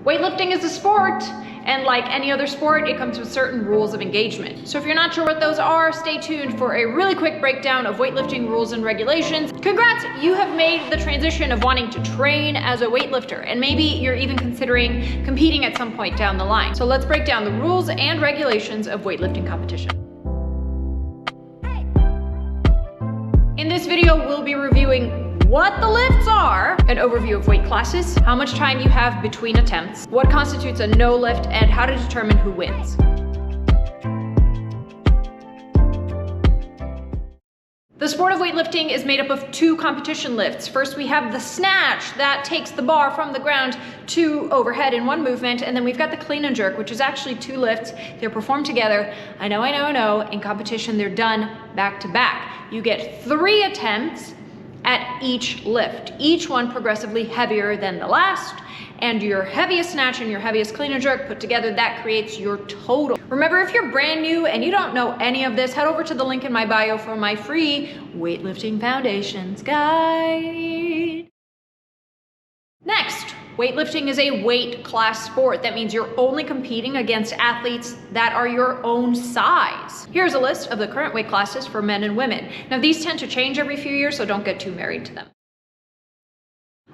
Weightlifting is a sport, and like any other sport, it comes with certain rules of engagement. So if you're not sure what those are, stay tuned for a really quick breakdown of weightlifting rules and regulations. Congrats, you have made the transition of wanting to train as a weightlifter, and maybe you're even considering competing at some point down the line. So let's break down the rules and regulations of weightlifting competition. In this video, we'll be reviewing what the lifts are, an overview of weight classes, how much time you have between attempts, what constitutes a no lift, and how to determine who wins. The sport of weightlifting is made up of two competition lifts. First, we have the snatch that takes the bar from the ground to overhead in one movement, and then we've got the clean and jerk, which is actually two lifts. They're performed together. I know. In competition, they're done back to back. You get 3 attempts at each lift, each one progressively heavier than the last, and your heaviest snatch and your heaviest clean and jerk put together, that creates your total. Remember, if you're brand new and you don't know any of this, head over to the link in my bio for my free Weightlifting Foundations guide. Next, weightlifting is a weight class sport. That means you're only competing against athletes that are your own size. Here's a list of the current weight classes for men and women. Now, these tend to change every few years, so don't get too married to them.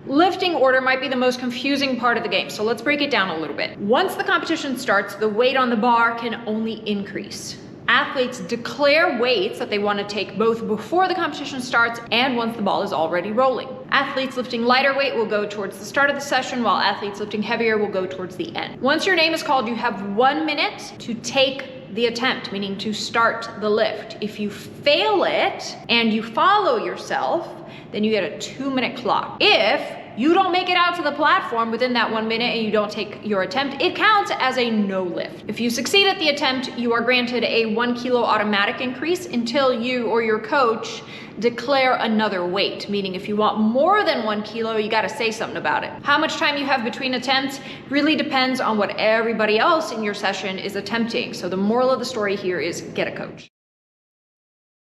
Lifting order might be the most confusing part of the game, so let's break it down a little bit. Once the competition starts, the weight on the bar can only increase. Athletes declare weights that they want to take both before the competition starts and once the ball is already rolling. Athletes lifting lighter weight will go towards the start of the session, while athletes lifting heavier will go towards the end. Once your name is called, you have 1 minute to take the attempt, meaning to start the lift. If you fail it and you follow yourself, then you get a 2-minute clock. If you don't make it out to the platform within that 1 minute and you don't take your attempt, it counts as a no lift. If you succeed at the attempt, you are granted a 1 kilo automatic increase until you or your coach declare another weight, meaning if you want more than 1 kilo, you gotta say something about it. How much time you have between attempts really depends on what everybody else in your session is attempting. So the moral of the story here is get a coach.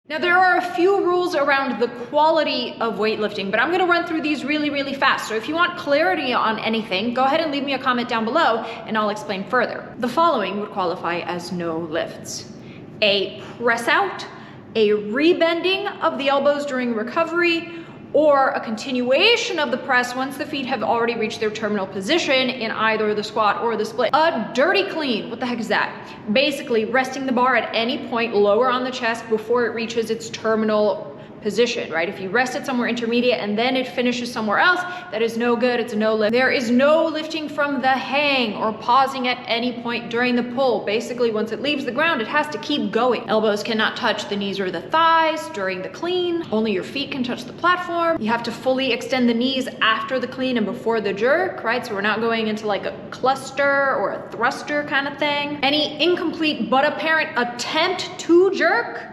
Now, there are a few rules around the quality of weightlifting, but I'm gonna run through these really fast. So if you want clarity on anything, go ahead and leave me a comment down below and I'll explain further. The following would qualify as no lifts: a press out, a rebending of the elbows during recovery, or a continuation of the press once the feet have already reached their terminal position in either the squat or the split. A dirty clean, what the heck is that? Basically resting the bar at any point lower on the chest before it reaches its terminal position, right? If you rest it somewhere intermediate and then it finishes somewhere else, that is no good, it's a no lift. There is no lifting from the hang or pausing at any point during the pull. Basically, once it leaves the ground, it has to keep going. Elbows cannot touch the knees or the thighs during the clean. Only your feet can touch the platform. You have to fully extend the knees after the clean and before the jerk, right? So we're not going into like a cluster or a thruster kind of thing. Any incomplete but apparent attempt to jerk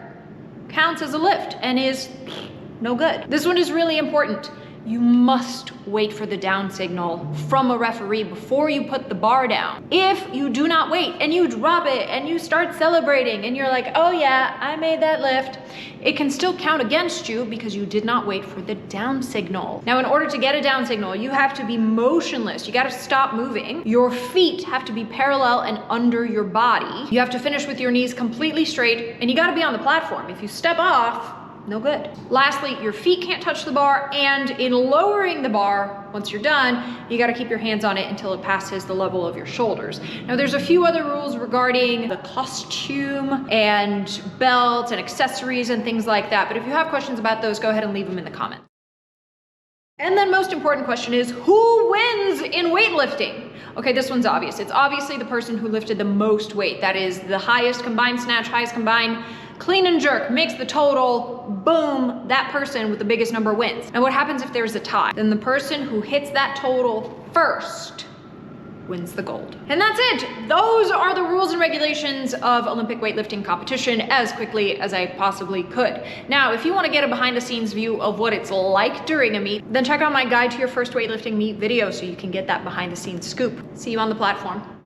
counts as a lift and is no good. This one is really important. You must wait for the down signal from a referee before you put the bar down. If you do not wait and you drop it and you start celebrating and you're like, oh yeah, I made that lift, it can still count against you because you did not wait for the down signal. Now, in order to get a down signal, you have to be motionless. You gotta stop moving. Your feet have to be parallel and under your body. You have to finish with your knees completely straight, and you gotta be on the platform. If you step off, no good. Lastly, your feet can't touch the bar, and in lowering the bar, once you're done, you gotta keep your hands on it until it passes the level of your shoulders. Now, there's a few other rules regarding the costume and belts and accessories and things like that, but if you have questions about those, go ahead and leave them in the comments. And then most important question is, who wins in weightlifting? Okay, this one's obvious. It's obviously the person who lifted the most weight. That is the highest combined snatch, highest combined clean and jerk, makes the total, boom, that person with the biggest number wins. And what happens if there's a tie? Then the person who hits that total first wins the gold. And that's it. Those are the rules and regulations of Olympic weightlifting competition as quickly as I possibly could. Now, if you want to get a behind the scenes view of what it's like during a meet, then check out my guide to your first weightlifting meet video so you can get that behind the scenes scoop. See you on the platform.